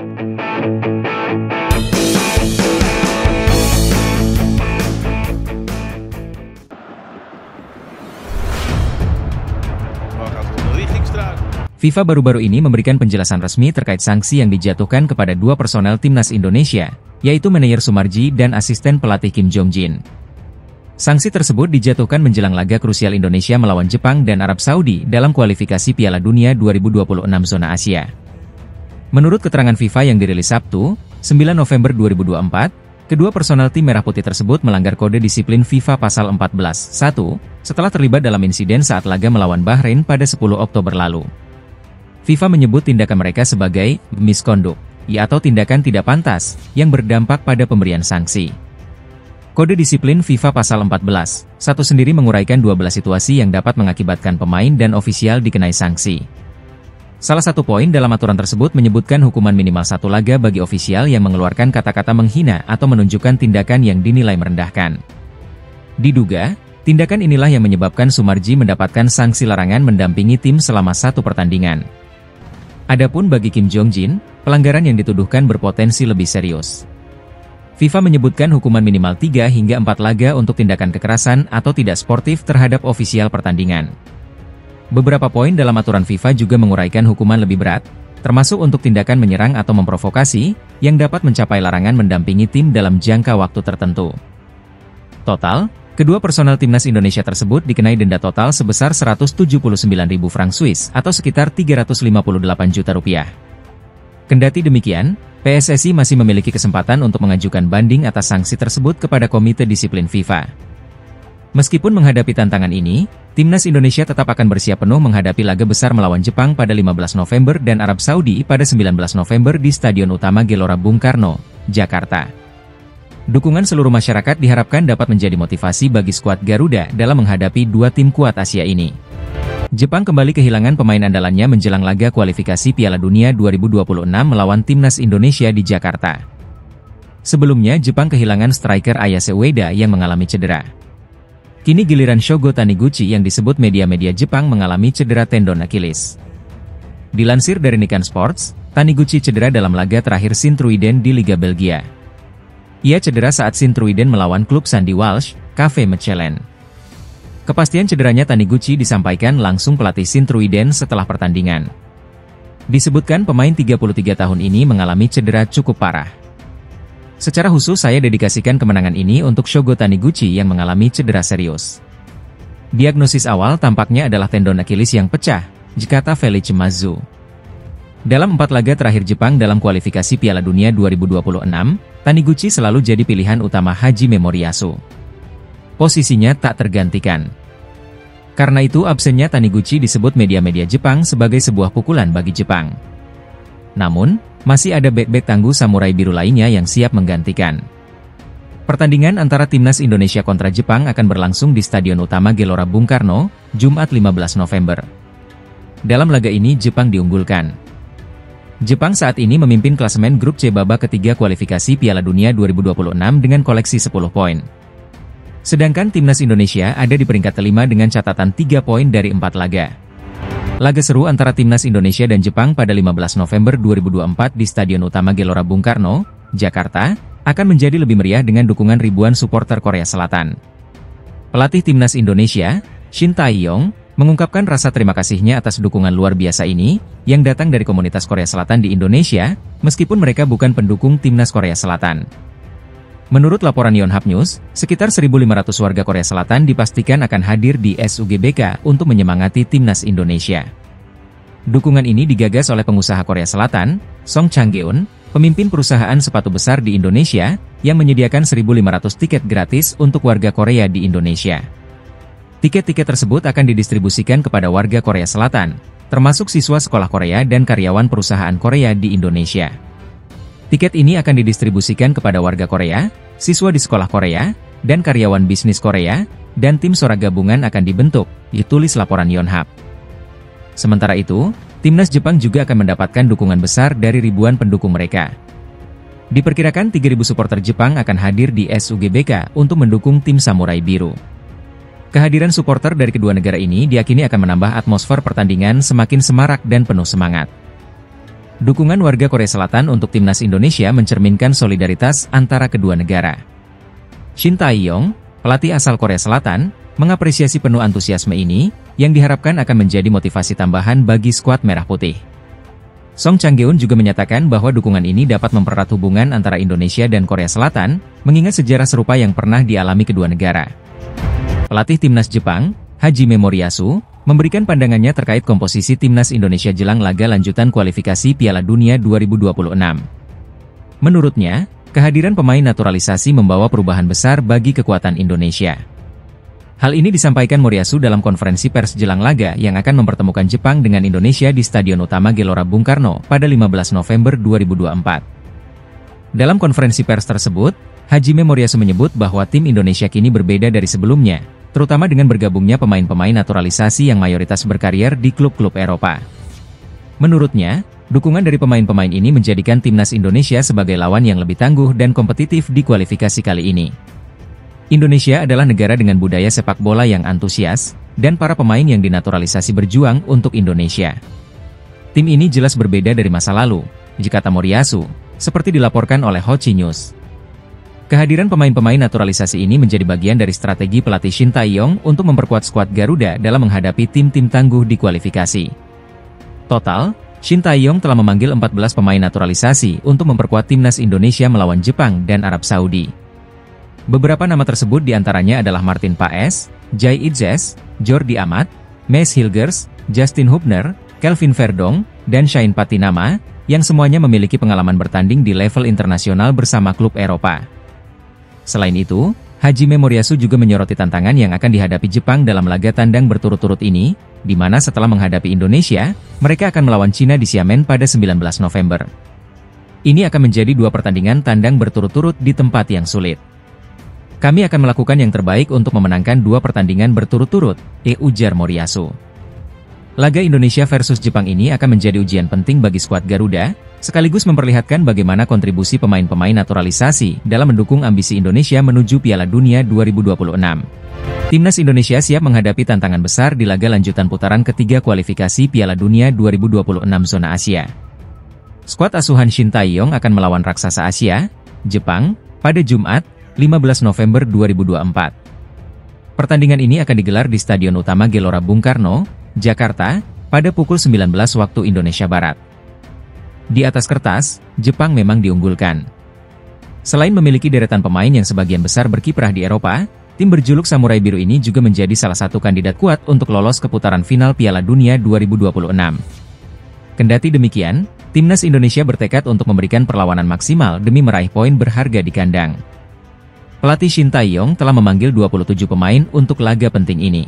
FIFA baru-baru ini memberikan penjelasan resmi terkait sanksi yang dijatuhkan kepada dua personel timnas Indonesia, yaitu manajer Sumarji dan asisten pelatih Kim Jong-jin. Sanksi tersebut dijatuhkan menjelang laga krusial Indonesia melawan Jepang dan Arab Saudi dalam kualifikasi Piala Dunia 2026 zona Asia. Menurut keterangan FIFA yang dirilis Sabtu, 9 November 2024, kedua personel tim Merah Putih tersebut melanggar kode disiplin FIFA pasal 14.1 setelah terlibat dalam insiden saat laga melawan Bahrain pada 10 Oktober lalu. FIFA menyebut tindakan mereka sebagai misconduct, atau tindakan tidak pantas, yang berdampak pada pemberian sanksi. Kode disiplin FIFA pasal 14.1 sendiri menguraikan 12 situasi yang dapat mengakibatkan pemain dan ofisial dikenai sanksi. Salah satu poin dalam aturan tersebut menyebutkan hukuman minimal 1 laga bagi ofisial yang mengeluarkan kata-kata menghina atau menunjukkan tindakan yang dinilai merendahkan. Diduga, tindakan inilah yang menyebabkan Sumarji mendapatkan sanksi larangan mendampingi tim selama 1 pertandingan. Adapun bagi Kim Jong-jin, pelanggaran yang dituduhkan berpotensi lebih serius. FIFA menyebutkan hukuman minimal 3 hingga 4 laga untuk tindakan kekerasan atau tidak sportif terhadap ofisial pertandingan. Beberapa poin dalam aturan FIFA juga menguraikan hukuman lebih berat, termasuk untuk tindakan menyerang atau memprovokasi, yang dapat mencapai larangan mendampingi tim dalam jangka waktu tertentu. Total, kedua personel timnas Indonesia tersebut dikenai denda total sebesar 179.000 franc Swiss atau sekitar 358 juta rupiah. Kendati demikian, PSSI masih memiliki kesempatan untuk mengajukan banding atas sanksi tersebut kepada Komite Disiplin FIFA. Meskipun menghadapi tantangan ini, timnas Indonesia tetap akan bersiap penuh menghadapi laga besar melawan Jepang pada 15 November dan Arab Saudi pada 19 November di Stadion Utama Gelora Bung Karno, Jakarta. Dukungan seluruh masyarakat diharapkan dapat menjadi motivasi bagi skuad Garuda dalam menghadapi dua tim kuat Asia ini. Jepang kembali kehilangan pemain andalannya menjelang laga kualifikasi Piala Dunia 2026 melawan timnas Indonesia di Jakarta. Sebelumnya Jepang kehilangan striker Ayase Ueda yang mengalami cedera. Kini giliran Shogo Taniguchi yang disebut media-media Jepang mengalami cedera tendon Achilles. Dilansir dari Nikkei Sports, Taniguchi cedera dalam laga terakhir Sint-Truiden di Liga Belgia. Ia cedera saat Sint-Truiden melawan klub Sandy Walsh, KV Mechelen. Kepastian cederanya Taniguchi disampaikan langsung pelatih Sint-Truiden setelah pertandingan. Disebutkan pemain 33 tahun ini mengalami cedera cukup parah. Secara khusus saya dedikasikan kemenangan ini untuk Shogo Taniguchi yang mengalami cedera serius. Diagnosis awal tampaknya adalah tendon Achilles yang pecah, kata Felice Mazzu. Dalam 4 laga terakhir Jepang dalam kualifikasi Piala Dunia 2026, Taniguchi selalu jadi pilihan utama Hajime Moriyasu. Posisinya tak tergantikan. Karena itu absennya Taniguchi disebut media-media Jepang sebagai sebuah pukulan bagi Jepang. Namun, masih ada bek-bek tangguh samurai biru lainnya yang siap menggantikan. Pertandingan antara timnas Indonesia kontra Jepang akan berlangsung di Stadion Utama Gelora Bung Karno, Jumat 15 November. Dalam laga ini Jepang diunggulkan. Jepang saat ini memimpin klasemen grup C babak ketiga kualifikasi Piala Dunia 2026 dengan koleksi 10 poin. Sedangkan timnas Indonesia ada di peringkat kelima dengan catatan 3 poin dari 4 laga. Laga seru antara timnas Indonesia dan Jepang pada 15 November 2024 di Stadion Utama Gelora Bung Karno, Jakarta, akan menjadi lebih meriah dengan dukungan ribuan supporter Korea Selatan. Pelatih timnas Indonesia, Shin Tae-yong, mengungkapkan rasa terima kasihnya atas dukungan luar biasa ini, yang datang dari komunitas Korea Selatan di Indonesia, meskipun mereka bukan pendukung timnas Korea Selatan. Menurut laporan Yonhap News, sekitar 1.500 warga Korea Selatan dipastikan akan hadir di SUGBK untuk menyemangati timnas Indonesia. Dukungan ini digagas oleh pengusaha Korea Selatan, Song Chang-geun, pemimpin perusahaan sepatu besar di Indonesia, yang menyediakan 1.500 tiket gratis untuk warga Korea di Indonesia. Tiket-tiket tersebut akan didistribusikan kepada warga Korea Selatan, termasuk siswa sekolah Korea dan karyawan perusahaan Korea di Indonesia. Tiket ini akan didistribusikan kepada warga Korea, siswa di sekolah Korea, dan karyawan bisnis Korea, dan tim Sora gabungan akan dibentuk, ditulis laporan Yonhap. Sementara itu, timnas Jepang juga akan mendapatkan dukungan besar dari ribuan pendukung mereka. Diperkirakan 3.000 supporter Jepang akan hadir di SUGBK untuk mendukung tim Samurai Biru. Kehadiran supporter dari kedua negara ini diyakini akan menambah atmosfer pertandingan semakin semarak dan penuh semangat. Dukungan warga Korea Selatan untuk timnas Indonesia mencerminkan solidaritas antara kedua negara. Shin Tae-yong, pelatih asal Korea Selatan, mengapresiasi penuh antusiasme ini, yang diharapkan akan menjadi motivasi tambahan bagi skuad Merah Putih. Song Chang-geun juga menyatakan bahwa dukungan ini dapat mempererat hubungan antara Indonesia dan Korea Selatan, mengingat sejarah serupa yang pernah dialami kedua negara. Pelatih timnas Jepang, Hajime Moriyasu, memberikan pandangannya terkait komposisi timnas Indonesia jelang laga lanjutan kualifikasi Piala Dunia 2026. Menurutnya, kehadiran pemain naturalisasi membawa perubahan besar bagi kekuatan Indonesia. Hal ini disampaikan Moriyasu dalam konferensi pers jelang laga yang akan mempertemukan Jepang dengan Indonesia di Stadion Utama Gelora Bung Karno pada 15 November 2024. Dalam konferensi pers tersebut, Hajime Moriyasu menyebut bahwa tim Indonesia kini berbeda dari sebelumnya, terutama dengan bergabungnya pemain-pemain naturalisasi yang mayoritas berkarier di klub-klub Eropa. Menurutnya, dukungan dari pemain-pemain ini menjadikan timnas Indonesia sebagai lawan yang lebih tangguh dan kompetitif di kualifikasi kali ini. Indonesia adalah negara dengan budaya sepak bola yang antusias, dan para pemain yang dinaturalisasi berjuang untuk Indonesia. Tim ini jelas berbeda dari masa lalu, kata Moriyasu, seperti dilaporkan oleh Hochi News. Kehadiran pemain-pemain naturalisasi ini menjadi bagian dari strategi pelatih Shin Tae-yong untuk memperkuat skuad Garuda dalam menghadapi tim-tim tangguh di kualifikasi. Total, Shin Tae-yong telah memanggil 14 pemain naturalisasi untuk memperkuat timnas Indonesia melawan Jepang dan Arab Saudi. Beberapa nama tersebut diantaranya adalah Martin Paes, Jai Itzes, Jordi Amat, Maes Hilgers, Justin Hubner, Kelvin Verdong, dan Shane Patinama, yang semuanya memiliki pengalaman bertanding di level internasional bersama klub Eropa. Selain itu, Hajime Moriyasu juga menyoroti tantangan yang akan dihadapi Jepang dalam laga tandang berturut-turut ini, di mana setelah menghadapi Indonesia, mereka akan melawan Cina di Xiamen pada 19 November. Ini akan menjadi dua pertandingan tandang berturut-turut di tempat yang sulit. Kami akan melakukan yang terbaik untuk memenangkan dua pertandingan berturut-turut, ujar Moriyasu. Laga Indonesia versus Jepang ini akan menjadi ujian penting bagi skuad Garuda, sekaligus memperlihatkan bagaimana kontribusi pemain-pemain naturalisasi dalam mendukung ambisi Indonesia menuju Piala Dunia 2026. Timnas Indonesia siap menghadapi tantangan besar di laga lanjutan putaran ketiga kualifikasi Piala Dunia 2026 zona Asia. Skuad asuhan Shin Tae-yong akan melawan raksasa Asia, Jepang, pada Jumat, 15 November 2024. Pertandingan ini akan digelar di Stadion Utama Gelora Bung Karno, Jakarta, pada pukul 19 waktu Indonesia Barat. Di atas kertas, Jepang memang diunggulkan. Selain memiliki deretan pemain yang sebagian besar berkiprah di Eropa, tim berjuluk Samurai Biru ini juga menjadi salah satu kandidat kuat untuk lolos ke putaran final Piala Dunia 2026. Kendati demikian, timnas Indonesia bertekad untuk memberikan perlawanan maksimal demi meraih poin berharga di kandang. Pelatih Shin Tae-yong telah memanggil 27 pemain untuk laga penting ini.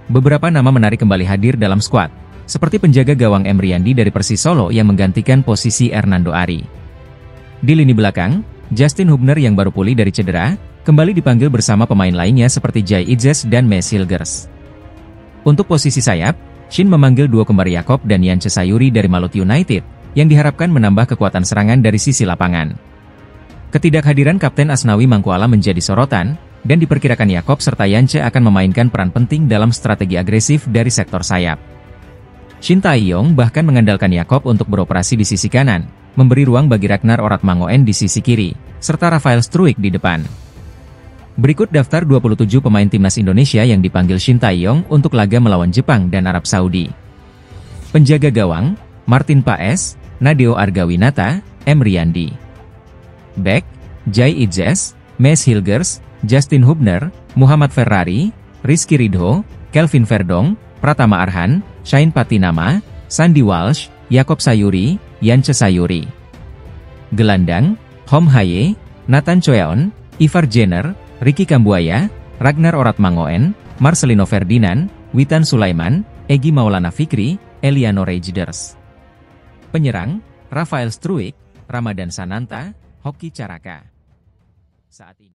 Beberapa nama menarik kembali hadir dalam skuad, seperti penjaga gawang M. Riyandi dari Persis Solo yang menggantikan posisi Hernando Ari. Di lini belakang, Justin Hubner yang baru pulih dari cedera, kembali dipanggil bersama pemain lainnya seperti Jai Itzes dan Maes Hilgers. Untuk posisi sayap, Shin memanggil duo kembar Yakob dan Yance Sayuri dari Maluku United, yang diharapkan menambah kekuatan serangan dari sisi lapangan. Ketidakhadiran Kapten Asnawi Mangkualam menjadi sorotan, dan diperkirakan Yakob serta Yance akan memainkan peran penting dalam strategi agresif dari sektor sayap. Shin Tae-yong bahkan mengandalkan Yakob untuk beroperasi di sisi kanan, memberi ruang bagi Ragnar Oratmangoen di sisi kiri, serta Rafael Struijk di depan. Berikut daftar 27 pemain timnas Indonesia yang dipanggil Shin Tae-yong untuk laga melawan Jepang dan Arab Saudi. Penjaga gawang, Martin Paes, Nadeo Argawinata, M. Riyandi. Bek, Jai Itzes, Maes Hilgers, Justin Hubner, Muhammad Ferrari, Rizky Ridho, Kelvin Verdong, Pratama Arhan, Shane Patinama, Sandy Walsh, Yakob Sayuri, Yance Sayuri. Gelandang, Hom Haye, Nathan Choeon, Ivar Jenner, Ricky Kambuaya, Ragnar Oratmangoen, Marcelino Ferdinand, Witan Sulaiman, Egy Maulana Fikri, Eliano Rejders. Penyerang, Rafael Struijk, Ramadan Sananta, Hoki Caraka. Saat ini